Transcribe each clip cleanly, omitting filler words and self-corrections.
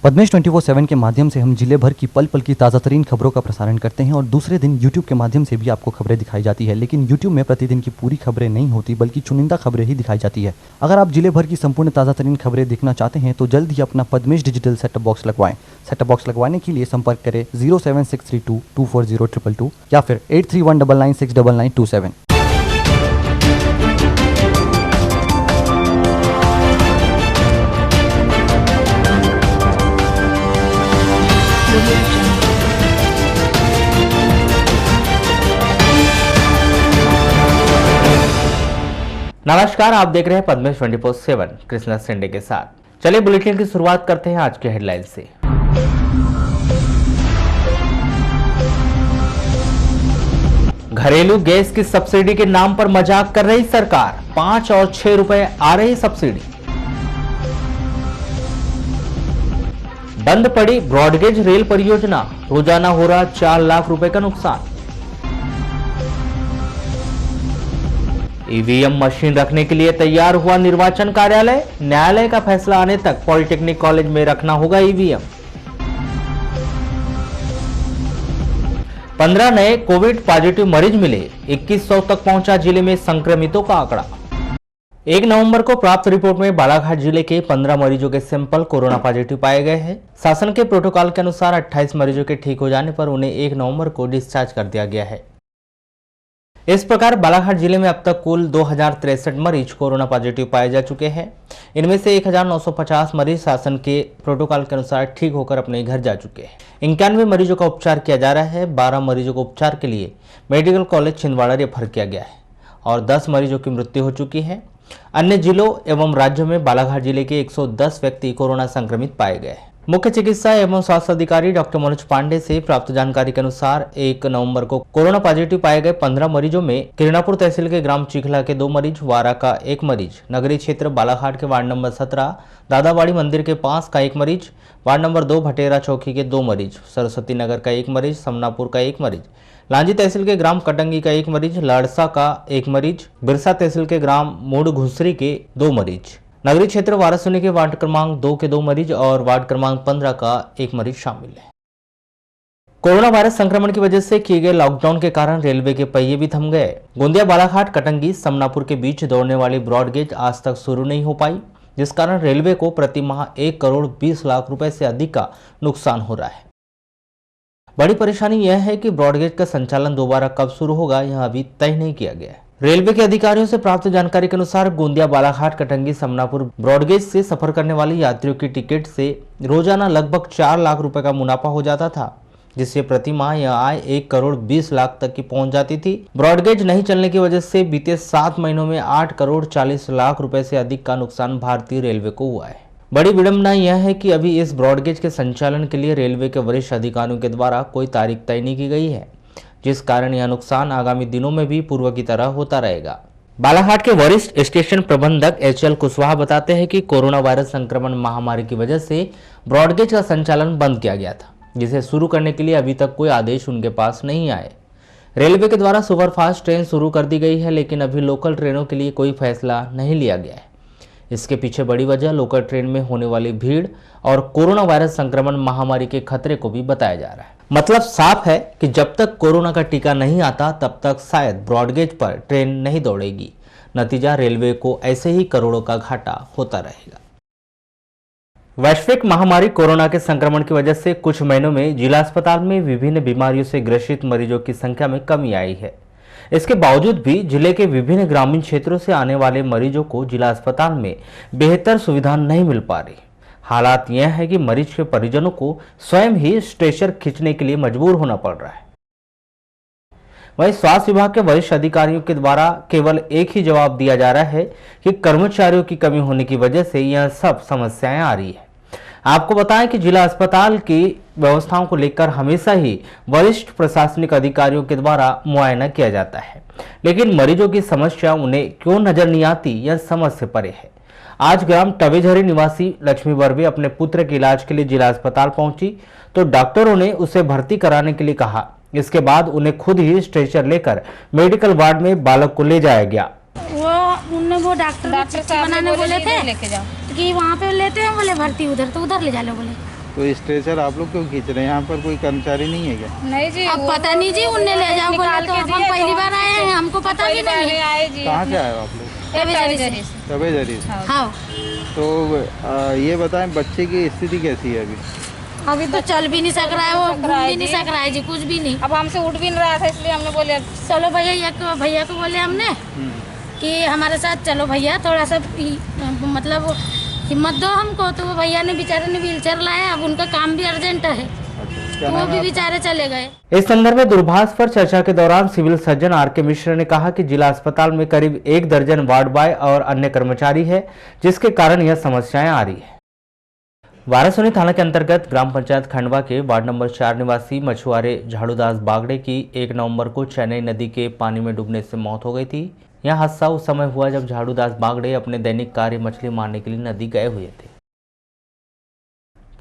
पद्मेश 24/7 के माध्यम से हम जिले भर की पल पल की ताज़ा तरीन खबरों का प्रसारण करते हैं और दूसरे दिन यूट्यूब के माध्यम से भी आपको खबरें दिखाई जाती है। लेकिन यूट्यूब में प्रतिदिन की पूरी खबरें नहीं होती बल्कि चुनिंदा खबरें ही दिखाई जाती है। अगर आप जिले भर की संपूर्ण ताज़ा तरीन खबरें देखना चाहते हैं तो जल्द ही अपना पद्मेश डिजिटल सेटअप बॉक्स लगवाएं। सेटअप बॉक्स लगवाने के लिए संपर्क करें 07632240222 या फिर 8319969927। नमस्कार, आप देख रहे हैं पद्मेश 24/7 कृष्णा सिंडे के साथ। चलिए बुलेटिन की शुरुआत करते हैं आज के हेडलाइन से। घरेलू गैस की सब्सिडी के नाम पर मजाक कर रही सरकार, 5 और 6 रुपए आ रही सब्सिडी। बंद पड़ी ब्रॉडगेज रेल परियोजना, रोजाना हो रहा 4 लाख रुपए का नुकसान। ईवीएम मशीन रखने के लिए तैयार हुआ निर्वाचन कार्यालय, न्यायालय का फैसला आने तक पॉलिटेक्निक कॉलेज में रखना होगा ईवीएम। 15 नए कोविड पॉजिटिव मरीज मिले, 2100 तक पहुंचा जिले में संक्रमितों का आंकड़ा। 1 नवंबर को प्राप्त रिपोर्ट में बालाघाट जिले के 15 मरीजों के सैंपल कोरोना पॉजिटिव पाए गए हैं। शासन के प्रोटोकॉल के अनुसार 28 मरीजों के ठीक हो जाने पर उन्हें 1 नवंबर को डिस्चार्ज कर दिया गया है। इस प्रकार बालाघाट जिले में अब तक कुल 2063 मरीज कोरोना पॉजिटिव पाए जा चुके हैं। इनमें से 1950 मरीज शासन के प्रोटोकॉल के अनुसार ठीक होकर अपने घर जा चुके हैं। 91 मरीजों का उपचार किया जा रहा है। 12 मरीजों को उपचार के लिए मेडिकल कॉलेज छिंदवाड़ा रेफर किया गया है और 10 मरीजों की मृत्यु हो चुकी है। अन्य जिलों एवं राज्यों में बालाघाट जिले के 110 व्यक्ति कोरोना संक्रमित पाए गए हैं। मुख्य चिकित्सा एवं स्वास्थ्य अधिकारी डॉक्टर मनोज पांडे से प्राप्त जानकारी के अनुसार 1 नवंबर को कोरोना पॉजिटिव पाए गए 15 मरीजों में किरणापुर तहसील के ग्राम चिखला के 2 मरीज, वारा का 1 मरीज, नगरीय क्षेत्र बालाघाट के वार्ड नंबर 17 दादावाड़ी मंदिर के पास का 1 मरीज, वार्ड नंबर 2 भटेरा चौकी के 2 मरीज, सरस्वती नगर का 1 मरीज, समनापुर का 1 मरीज, लांजी तहसील के ग्राम कटंगी का 1 मरीज, लाड़सा का 1 मरीज, बिरसा तहसील के ग्राम मूड घुसरी के 2 मरीज, नगरीय क्षेत्र वारासुनी के वार्ड क्रमांक 2 के 2 मरीज और वार्ड क्रमांक 15 का 1 मरीज शामिल है। कोरोना वायरस संक्रमण की वजह से किए गए लॉकडाउन के कारण रेलवे के पहिए भी थम गए। गोंदिया बालाघाट कटंगी समनापुर के बीच दौड़ने वाली ब्रॉडगेज आज तक शुरू नहीं हो पाई, जिस कारण रेलवे को प्रति माह 1 करोड़ 20 लाख रुपए से अधिक का नुकसान हो रहा है। बड़ी परेशानी यह है कि ब्रॉडगेज का संचालन दोबारा कब शुरू होगा, यह अभी तय नहीं किया गया है। रेलवे के अधिकारियों से प्राप्त जानकारी के अनुसार गोंदिया बालाघाट कटंगी समनापुर ब्रॉडगेज से सफर करने वाले यात्रियों की टिकट से रोजाना लगभग 4 लाख रुपए का मुनाफा हो जाता था, जिससे प्रति माह यह आय 1 करोड़ 20 लाख तक की पहुंच जाती थी। ब्रॉडगेज नहीं चलने की वजह से बीते 7 महीनों में 8 करोड़ 40 लाख रुपए से अधिक का नुकसान भारतीय रेलवे को हुआ है। बड़ी विडंबना यह है कि अभी इस ब्रॉडगेज के संचालन के लिए रेलवे के वरिष्ठ अधिकारियों के द्वारा कोई तारीख तय नहीं की गई है, जिस कारण यह नुकसान आगामी दिनों में भी पूर्व की तरह होता रहेगा। बालाघाट के वरिष्ठ स्टेशन प्रबंधक HL कुशवाहा बताते हैं कि कोरोना वायरस संक्रमण महामारी की वजह से ब्रॉडगेज का संचालन बंद किया गया था, जिसे शुरू करने के लिए अभी तक कोई आदेश उनके पास नहीं आए। रेलवे के द्वारा सुपरफास्ट ट्रेन शुरू कर दी गई है, लेकिन अभी लोकल ट्रेनों के लिए कोई फैसला नहीं लिया गया है। इसके पीछे बड़ी वजह लोकल ट्रेन में होने वाली भीड़ और कोरोना वायरस संक्रमण महामारी के खतरे को भी बताया जा रहा है। मतलब साफ है कि जब तक कोरोना का टीका नहीं आता तब तक शायद ब्रॉडगेज पर ट्रेन नहीं दौड़ेगी। नतीजा रेलवे को ऐसे ही करोड़ों का घाटा होता रहेगा। वैश्विक महामारी कोरोना के संक्रमण की वजह से कुछ महीनों में जिला अस्पताल में विभिन्न बीमारियों से ग्रसित मरीजों की संख्या में कमी आई है। इसके बावजूद भी जिले के विभिन्न ग्रामीण क्षेत्रों से आने वाले मरीजों को जिला अस्पताल में बेहतर सुविधा नहीं मिल पा रही। हालात यह है कि मरीज के परिजनों को स्वयं ही स्ट्रेचर खींचने के लिए मजबूर होना पड़ रहा है। वहीं स्वास्थ्य विभाग के वरिष्ठ अधिकारियों के द्वारा केवल एक ही जवाब दिया जा रहा है कि कर्मचारियों की कमी होने की वजह से यह सब समस्याएं आ रही है। आपको बताएं कि जिला अस्पताल की व्यवस्थाओं को लेकर हमेशा ही वरिष्ठ प्रशासनिक अधिकारियों के द्वारा मुआयना किया जाता है, लेकिन मरीजों की समस्या उन्हें क्यों नजर नहीं आती, यह समझ से परे है। आज ग्राम टवेझरी निवासी लक्ष्मी वर्वे अपने पुत्र के इलाज के लिए जिला अस्पताल पहुंची तो डॉक्टरों ने उसे भर्ती कराने के लिए कहा। इसके बाद उन्हें खुद ही स्ट्रेचर लेकर मेडिकल वार्ड में बालक को ले जाया गया। वो डॉक्टर चिट्ठी बनाने बोले थे लेके जाओ कि वहाँ पे लेते हैं, बोले भर्ती उधर तो उधर ले जा लो बोले। तो स्ट्रेचर आप लोग क्यों खींच रहे हैं? यहाँ पर कोई कर्मचारी नहीं है क्या? नहीं जी, अब पता नहीं जी, उनने ले जाओ बोला तो हम पहली बार आए हैं, हमको पता भी नहीं है। आए जी। कहाँ से आए हो आप लोग? तबेजरी से। तबेजरी से। हाँ, तो ये बताएं, बच्चे की स्थिति कैसी है अभी? अभी तो चल भी नहीं सक रहा है, वो घूम भी नहीं सक रहा है जी, कुछ भी नहीं। अब हमसे उठ भी नहीं रहा था, इसलिए हमने बोले चलो भैया को बोले हमने कि हमारे साथ चलो भैया, थोड़ा सा मतलब हिम्मत दो हमको। तो वो भैया ने बेचारे ने व्हीलचेयर लाया, अब उनका काम भी अर्जेंट है, तो वो भी बेचारे चले गए। इस संदर्भ में दूरभाष पर चर्चा के दौरान सिविल सर्जन आर.के. मिश्र ने कहा कि जिला अस्पताल में करीब 1 दर्जन वार्ड बॉय और अन्य कर्मचारी है, जिसके कारण यह समस्याएं आ रही है। वारासोनी थाना के अंतर्गत ग्राम पंचायत खंडवा के वार्ड नंबर 4 निवासी मछुआरे झाड़ूदास बागड़े की 1 नवंबर को चेन्नई नदी के पानी में डूबने से मौत हो गई थी। यह हादसा उस समय हुआ जब झाड़ूदास बागड़े अपने दैनिक कार्य मछली मारने के लिए नदी गए हुए थे।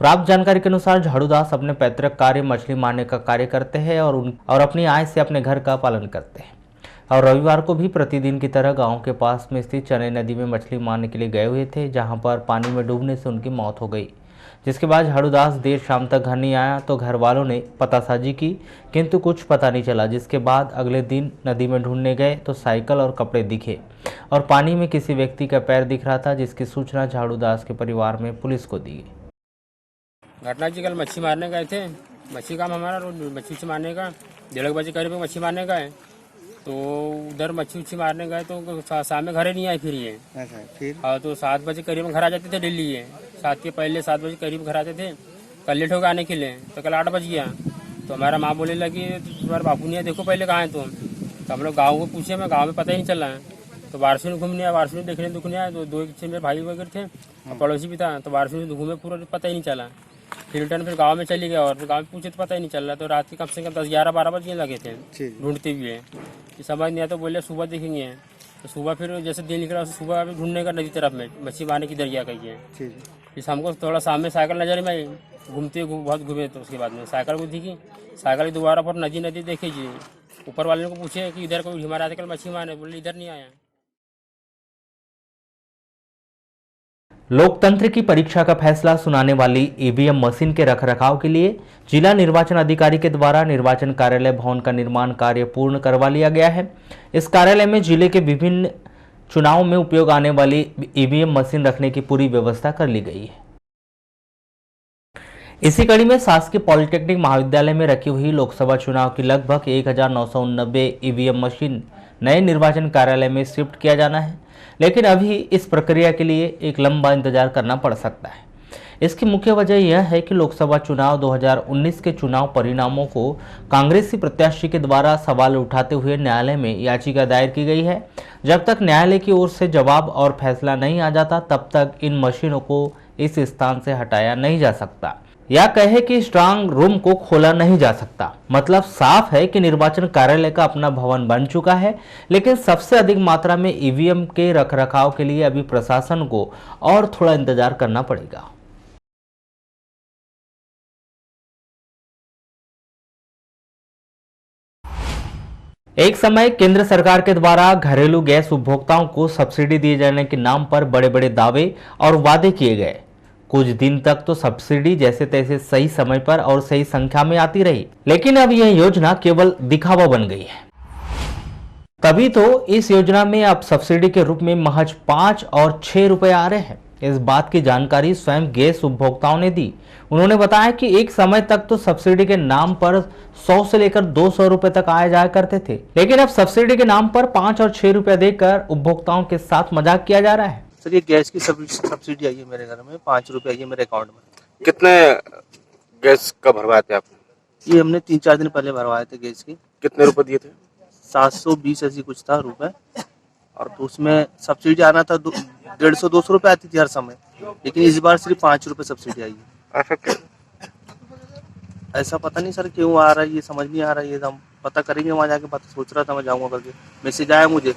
प्राप्त जानकारी के अनुसार झाड़ूदास अपने पैतृक कार्य मछली मारने का कार्य करते हैं और अपनी आय से अपने घर का पालन करते हैं और रविवार को भी प्रतिदिन की तरह गांव के पास में स्थित चेन्नई नदी में मछली मारने के लिए गए हुए थे, जहां पर पानी में डूबने से उनकी मौत हो गई। जिसके बाद झाड़ूदास देर शाम तक घर नहीं आया तो घर वालों ने पतासाजी की, किंतु कुछ पता नहीं चला। जिसके बाद अगले दिन नदी में ढूंढने गए तो साइकिल और कपड़े दिखे और पानी में किसी व्यक्ति का पैर दिख रहा था, जिसकी सूचना झाड़ूदास के परिवार में पुलिस को दी गई। घटना जी, कल मच्छी मारने गए थे। मच्छी काम हमारा रोज मच्छी मारने का 1:30 बजे करीब मच्छी मारने गए, तो उधर मच्छी मारने गए तो शाम में घर नहीं आए। फिर ये फिर हाँ, तो 7 बजे करीब घर आ जाते थे डेली। ये 7 के पहले 7 बजे करीब घर आते थे। कल लेट हो गए आने के लिए, तो कल 8 बज गया। तो हमारा माँ बोले लगी तुम्हारा बापू नहीं है, देखो पहले कहाँ है तुम। तो हम लोग गाँव को पूछे, मैं गाँव में पता ही नहीं चला। तो वारसी घूमने आया, वारसी देखने दुख नहीं आया। तो 2 मेरे भाई वगैरह थे, पड़ोसी भी था, तो वारसी घूमे पूरा पता ही नहीं चला। फिर रिटर्न फिर गांव में चली गया और फिर गांव में पूछे तो पता ही नहीं चल रहा। तो रात के कम से कम 10-11-12 बजे लगे थे ढूंढते हुए, समझ नहीं आया। तो बोले सुबह देखेंगे। तो सुबह फिर जैसे दिन निकला सुबह अभी ढूंढने का नदी तरफ में मच्छी मारने की दरिया कही है। फिर हमको थोड़ा सामने साइकिल नजर में आई, घूमते बहुत घूमे। तो उसके बाद में साइकिल को दिखी, साइकिल दोबारा पर नदी देखी जी। ऊपर वाले को पूछे कि इधर कोई हमारा कल मच्छी मारने, बोले इधर नहीं आया। लोकतंत्र की परीक्षा का फैसला सुनाने वाली ईवीएम मशीन के रखरखाव के लिए जिला निर्वाचन अधिकारी के द्वारा निर्वाचन कार्यालय भवन का निर्माण कार्य पूर्ण करवा लिया गया है। इस कार्यालय में जिले के विभिन्न चुनाव में उपयोग आने वाली ईवीएम मशीन रखने की पूरी व्यवस्था कर ली गई है। इसी कड़ी में शासकीय पॉलिटेक्निक महाविद्यालय में रखी हुई लोकसभा चुनाव की लगभग 1990 ईवीएम मशीन नए निर्वाचन कार्यालय में शिफ्ट किया जाना है, लेकिन अभी इस प्रक्रिया के लिए एक लंबा इंतजार करना पड़ सकता है। इसकी मुख्य वजह यह है कि लोकसभा चुनाव 2019 के चुनाव परिणामों को कांग्रेसी प्रत्याशी के द्वारा सवाल उठाते हुए न्यायालय में याचिका दायर की गई है। जब तक न्यायालय की ओर से जवाब और फैसला नहीं आ जाता, तब तक इन मशीनों को इस स्थान से हटाया नहीं जा सकता या कहे कि स्ट्रांग रूम को खोला नहीं जा सकता। मतलब साफ है कि निर्वाचन कार्यालय का अपना भवन बन चुका है, लेकिन सबसे अधिक मात्रा में ईवीएम के रखरखाव के लिए अभी प्रशासन को और थोड़ा इंतजार करना पड़ेगा। एक समय केंद्र सरकार के द्वारा घरेलू गैस उपभोक्ताओं को सब्सिडी दिए जाने के नाम पर बड़े बड़े दावे और वादे किए गए। कुछ दिन तक तो सब्सिडी जैसे तैसे सही समय पर और सही संख्या में आती रही, लेकिन अब यह योजना केवल दिखावा बन गई है। तभी तो इस योजना में अब सब्सिडी के रूप में महज 5 और 6 रुपए आ रहे हैं। इस बात की जानकारी स्वयं गैस उपभोक्ताओं ने दी। उन्होंने बताया कि एक समय तक तो सब्सिडी के नाम पर 100 से लेकर 200 रुपए तक आए जाया करते थे, लेकिन अब सब्सिडी के नाम पर 5 और 6 रुपए देकर उपभोक्ताओं के साथ मजाक किया जा रहा है। सर, ये गैस की सब्सिडी आई है मेरे घर में, 5 रुपए आई है मेरे अकाउंट में। कितने गैस का भरवाए थे आपने? ये हमने 3-4 दिन पहले भरवाए थे गैस की। कितने रुपए दिए थे? 720 ऐसी कुछ था रुपए, और तो उसमें सब्सिडी आना था 150-200 रुपए आती थी हर समय, लेकिन इस बार सिर्फ 5 रुपए सब्सिडी आई है। ऐसा पता नहीं सर क्यों आ रहा है, ये समझ नहीं आ रहा है। ये हम पता करेंगे वहाँ जाके, पता सोच रहा था मैं जाऊँगा करके। मैसेज आया मुझे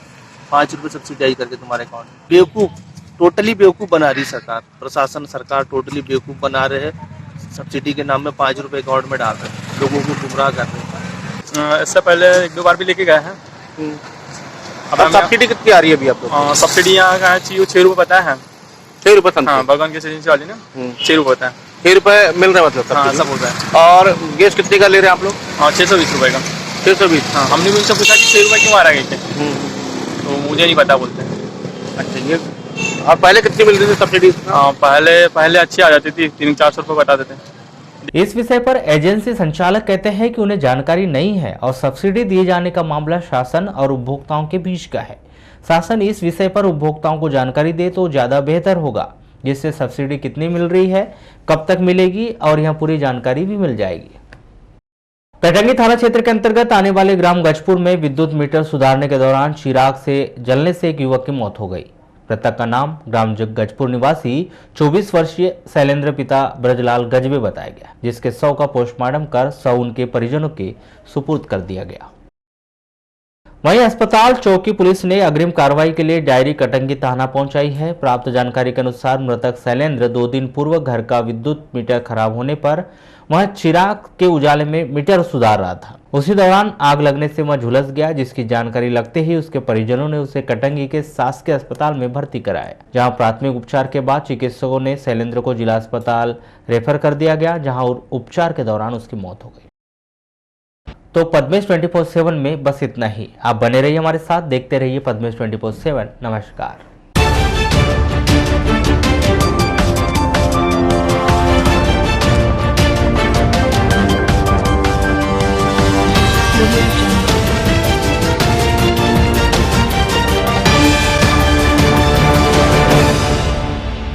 5 रुपए सब्सिडी आई करके तुम्हारे अकाउंट में। बेवकूफ़, टोटली बेवकूफ़ बना रही सरकार, प्रशासन सरकार टोटली बेवकूफ़ बना रहे हैं। सब्सिडी के नाम में 5 रुपए अकाउंट में डाल रहे हैं, लोगों को गुमराह कर रहे हैं। इससे पहले 1-2 बार भी लेके गए हैं। अब सब्सिडी कितनी आ रही है अभी आपको? सब्सिडी यहाँ का है 6 रुपए पता है। 6 रुपए? हाँ, बगन के एजेंसी वाली ना 6 रुपए पता है। 6 रुपए मिल रहा है मतलब हाँ चीज़ सब में? हो रहा है। और गैस कितने का ले रहे हैं आप लोग? हाँ 620 रुपए का। 620। हाँ हमने भी उनसे पूछा कि 6 रुपए क्यों आ रहा है कहते, तो मुझे नहीं पता बोलते हैं। अच्छा ये और पहले कितनी मिल रही थी सब्सिडी? हाँ पहले अच्छी आ जाती थी, 300-400 रुपये बता देते हैं। इस विषय पर एजेंसी संचालक कहते हैं कि उन्हें जानकारी नहीं है और सब्सिडी दिए जाने का मामला शासन और उपभोक्ताओं के बीच का है। शासन इस विषय पर उपभोक्ताओं को जानकारी दे तो ज्यादा बेहतर होगा, जिससे सब्सिडी कितनी मिल रही है, कब तक मिलेगी और यह पूरी जानकारी भी मिल जाएगी। पेटंगी थाना क्षेत्र के अंतर्गत आने वाले ग्राम गजपुर में विद्युत मीटर सुधारने के दौरान चिराग से जलने से एक युवक की मौत हो गई। मृतक का नाम ग्राम गजपुर निवासी 24 वर्षीय शैलेंद्र पिता ब्रजलाल गजबे बताया गया, जिसके शव का पोस्टमार्टम कर शव उनके परिजनों के सुपुर्द कर दिया गया। वहीं अस्पताल चौकी पुलिस ने अग्रिम कार्रवाई के लिए डायरी कटंगी थाना पहुंचाई है। प्राप्त जानकारी के अनुसार मृतक शैलेंद्र 2 दिन पूर्व घर का विद्युत मीटर खराब होने पर वह चिराग के उजाले में मीटर सुधार रहा था। उसी दौरान आग लगने से वह झुलस गया, जिसकी जानकारी लगते ही उसके परिजनों ने उसे कटंगी के शासकीय अस्पताल में भर्ती कराया, जहां प्राथमिक उपचार के बाद चिकित्सकों ने शैलेंद्र को जिला अस्पताल रेफर कर दिया गया, जहां उपचार के दौरान उसकी मौत हो गई। तो पद्मेश 24/7 में बस इतना ही। आप बने रहिए हमारे साथ, देखते रहिए पद्मेश 24/7। नमस्कार।